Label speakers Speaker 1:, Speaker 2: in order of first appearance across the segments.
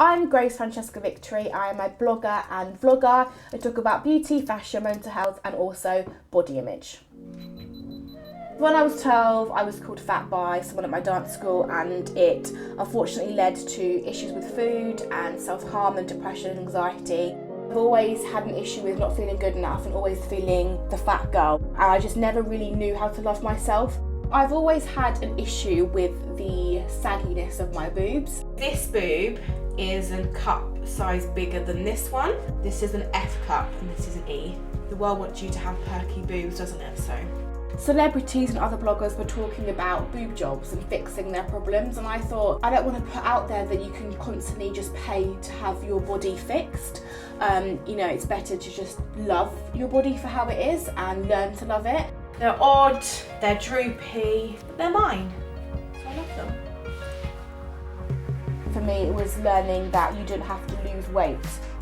Speaker 1: I'm Grace Francesca Victory. I am a blogger and vlogger. I talk about beauty, fashion, mental health and also body image. When I was 12, I was called fat by someone at my dance school, and it unfortunately led to issues with food and self-harm and depression and anxiety. I've always had an issue with not feeling good enough and always feeling the fat girl, and I just never really knew how to love myself. I've always had an issue with the sagginess of my boobs. This boob is a cup size bigger than this one. This is an F cup and this is an E. The world wants you to have perky boobs, doesn't it? So celebrities and other bloggers were talking about boob jobs and fixing their problems, and I thought, I don't want to put out there that you can constantly just pay to have your body fixed. It's better to just love your body for how it is and learn to love it. They're odd, they're droopy, but they're mine, so I love them. For me, it was learning that you didn't have to lose weight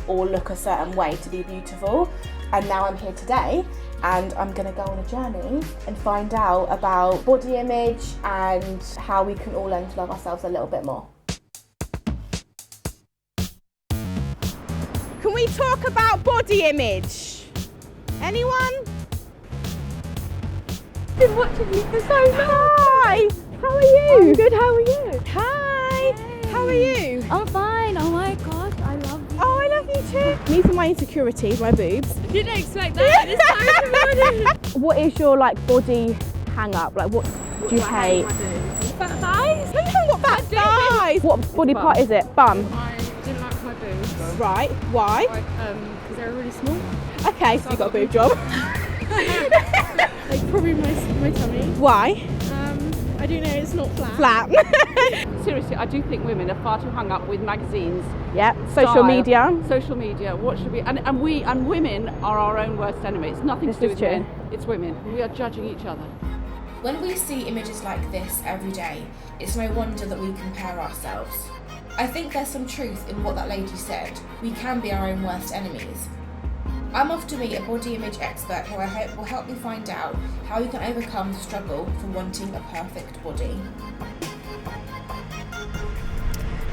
Speaker 1: or look a certain way to be beautiful. And now I'm here today, and I'm gonna go on a journey and find out about body image and how we can all learn to love ourselves a little bit more. Can we talk about body image? Anyone?
Speaker 2: Been watching you for so long.
Speaker 1: Hi, how are you?
Speaker 2: I'm good, how are you?
Speaker 1: Hi, how are you?
Speaker 2: I'm fine, oh my gosh, I love you.
Speaker 1: Oh, I love you too. These are my insecurities, my boobs.
Speaker 2: Didn't expect that this time of morning.
Speaker 1: What is your body hang up? What do you hate?
Speaker 2: Fat thighs?
Speaker 1: I haven't got fat thighs. What body part is it? Bum.
Speaker 2: I didn't like my boobs.
Speaker 1: Right, why?
Speaker 2: Because they're really small.
Speaker 1: Okay, so you got a boob job.
Speaker 2: Probably my tummy.
Speaker 1: Why?
Speaker 2: I don't know, it's not flat.
Speaker 1: Flat.
Speaker 3: Seriously, I do think women are far too hung up with magazines.
Speaker 1: Yeah, social media.
Speaker 3: Social media. What should we? And women are our own worst enemy. It's nothing to do with men. It's women. We are judging each other.
Speaker 4: When we see images like this every day, it's no wonder that we compare ourselves. I think there's some truth in what that lady said. We can be our own worst enemies. I'm off to meet a body image expert who I hope will help me find out how you can overcome the struggle for wanting a perfect body.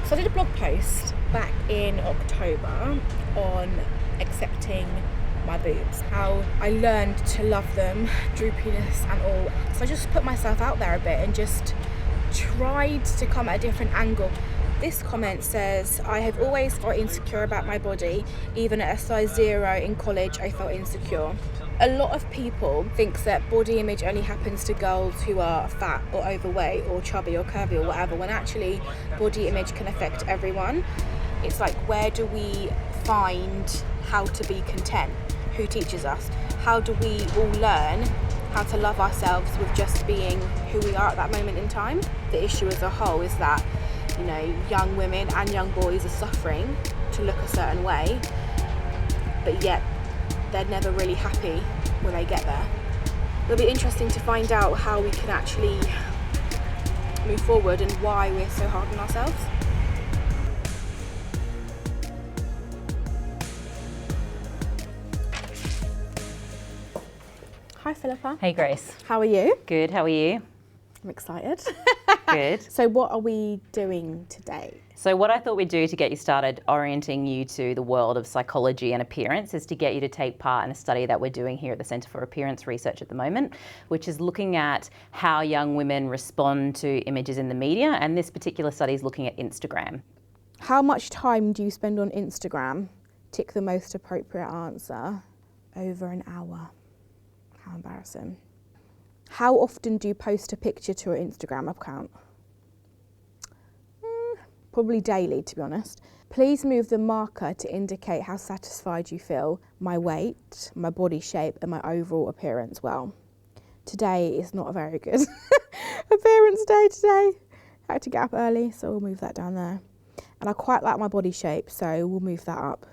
Speaker 1: So I did a blog post back in October on accepting my boobs, how I learned to love them, droopiness and all. So I just put myself out there a bit and just tried to come at a different angle. This comment says, I have always felt insecure about my body. Even at a size 0 in college, I felt insecure. A lot of people think that body image only happens to girls who are fat or overweight or chubby or curvy or whatever, when actually body image can affect everyone. It's like, where do we find how to be content? Who teaches us? How do we all learn how to love ourselves with just being who we are at that moment in time? The issue as a whole is that young women and young boys are suffering to look a certain way, but yet they're never really happy when they get there. It'll be interesting to find out how we can actually move forward and why we're so hard on ourselves. Hi Philippa.
Speaker 5: Hey Grace.
Speaker 1: How are you?
Speaker 5: Good, how are you?
Speaker 1: I'm excited.
Speaker 5: Good.
Speaker 1: So what are we doing today?
Speaker 5: So what I thought we'd do to get you started orienting you to the world of psychology and appearance is to get you to take part in a study that we're doing here at the Centre for Appearance Research at the moment, which is looking at how young women respond to images in the media, and this particular study is looking at Instagram.
Speaker 1: How much time do you spend on Instagram? Tick the most appropriate answer. Over an hour. How embarrassing. How often do you post a picture to your Instagram account? Probably daily, to be honest. Please move the marker to indicate how satisfied you feel. My weight, my body shape and my overall appearance. Well, today is not a very good appearance day today. I had to get up early, so we'll move that down there. And I quite like my body shape, so we'll move that up.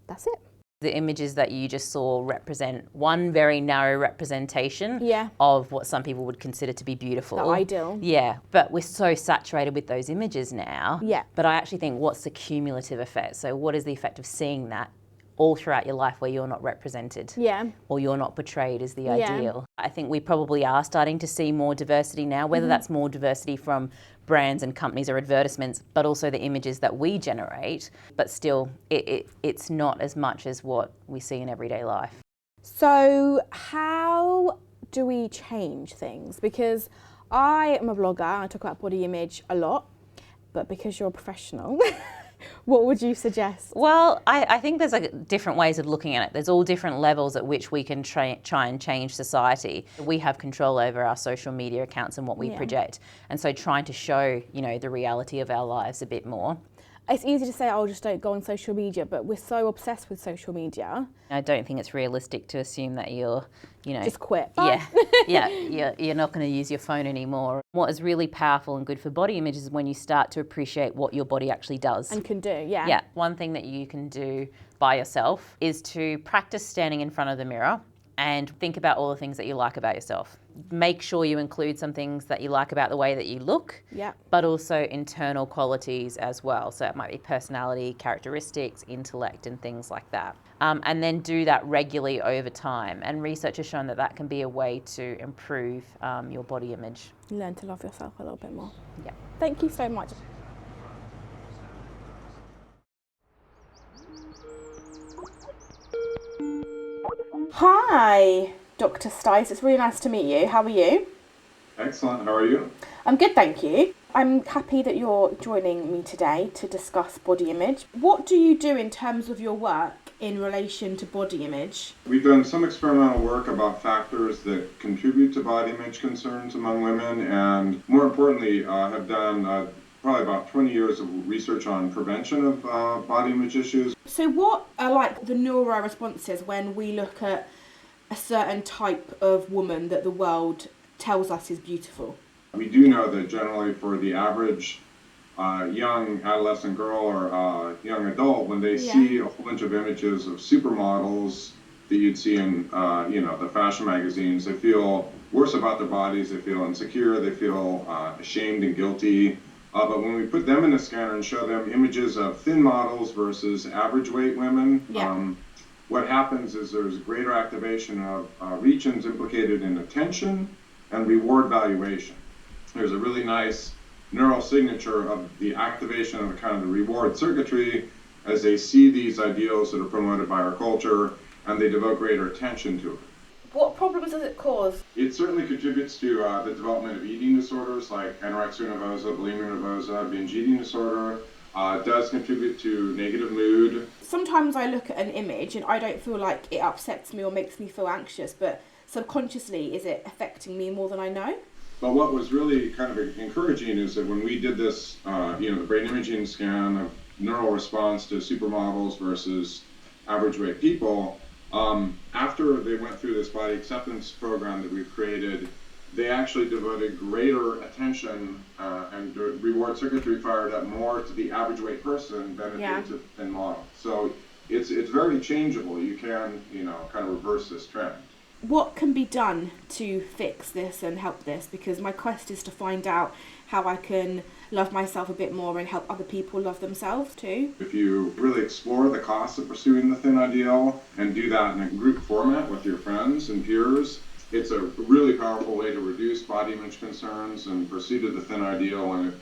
Speaker 1: That's it.
Speaker 5: The images that you just saw represent one very narrow representation
Speaker 1: Yeah.
Speaker 5: of what some people would consider to be beautiful.
Speaker 1: The ideal.
Speaker 5: Yeah, but we're so saturated with those images now.
Speaker 1: Yeah.
Speaker 5: But I actually think, what's the cumulative effect? So what is the effect of seeing that all throughout your life where you're not represented.
Speaker 2: Yeah.
Speaker 5: Or you're not portrayed as the
Speaker 2: Yeah.
Speaker 5: ideal. I think we probably are starting to see more diversity now, whether that's more diversity from brands and companies or advertisements, but also the images that we generate. But still, it's not as much as what we see in everyday life.
Speaker 1: So how do we change things? Because I am a blogger, I talk about body image a lot, but because you're a professional, what would you suggest?
Speaker 5: Well, I think there's different ways of looking at it. There's all different levels at which we can try and change society. We have control over our social media accounts and what we project. And so trying to show, the reality of our lives a bit more.
Speaker 1: It's easy to say, oh, just don't go on social media, but we're so obsessed with social media.
Speaker 5: I don't think it's realistic to assume that you're,
Speaker 1: just quit.
Speaker 5: You're not going to use your phone anymore. What is really powerful and good for body image is when you start to appreciate what your body actually does.
Speaker 1: And can do, yeah.
Speaker 5: Yeah, one thing that you can do by yourself is to practice standing in front of the mirror and think about all the things that you like about yourself. Make sure you include some things that you like about the way that you look, but also internal qualities as well. So it might be personality, characteristics, intellect, and things like that. And then do that regularly over time. And research has shown that that can be a way to improve your body image.
Speaker 1: Learn to love yourself a little bit more.
Speaker 5: Yeah.
Speaker 1: Thank you so much. Hi, Dr. Seitz. It's really nice to meet you. How are you?
Speaker 6: Excellent. How are you?
Speaker 1: I'm good, thank you. I'm happy that you're joining me today to discuss body image. What do you do in terms of your work in relation to body image?
Speaker 6: We've done some experimental work about factors that contribute to body image concerns among women, and more importantly, have done probably about 20 years of research on prevention of body image issues.
Speaker 1: So what are like the neuro responses when we look at a certain type of woman that the world tells us is beautiful?
Speaker 6: We do know that generally for the average young adolescent girl or young adult, when they see a whole bunch of images of supermodels that you'd see in the fashion magazines, they feel worse about their bodies, they feel insecure, they feel ashamed and guilty. But when we put them in a scanner and show them images of thin models versus average weight women, what happens is there's greater activation of regions implicated in attention and reward valuation. There's a really nice neural signature of the activation of the reward circuitry as they see these ideals that are promoted by our culture and they devote greater attention to it.
Speaker 1: What problems does it cause?
Speaker 6: It certainly contributes to the development of eating disorders like anorexia nervosa, bulimia nervosa, binge eating disorder. It does contribute to negative mood.
Speaker 1: Sometimes I look at an image and I don't feel like it upsets me or makes me feel anxious, but subconsciously, is it affecting me more than I know?
Speaker 6: But what was really kind of encouraging is that when we did this, the brain imaging scan of neural response to supermodels versus average weight people, after they went through this body acceptance program that we've created, they actually devoted greater attention and the reward circuitry fired up more to the average weight person than it did to thin model. So it's very changeable. You can, kind of reverse this trend.
Speaker 1: What can be done to fix this and help this? Because my quest is to find out how I can love myself a bit more and help other people love themselves too.
Speaker 6: If you really explore the costs of pursuing the thin ideal and do that in a group format with your friends and peers, it's a really powerful way to reduce body image concerns and pursuit of the thin ideal, and it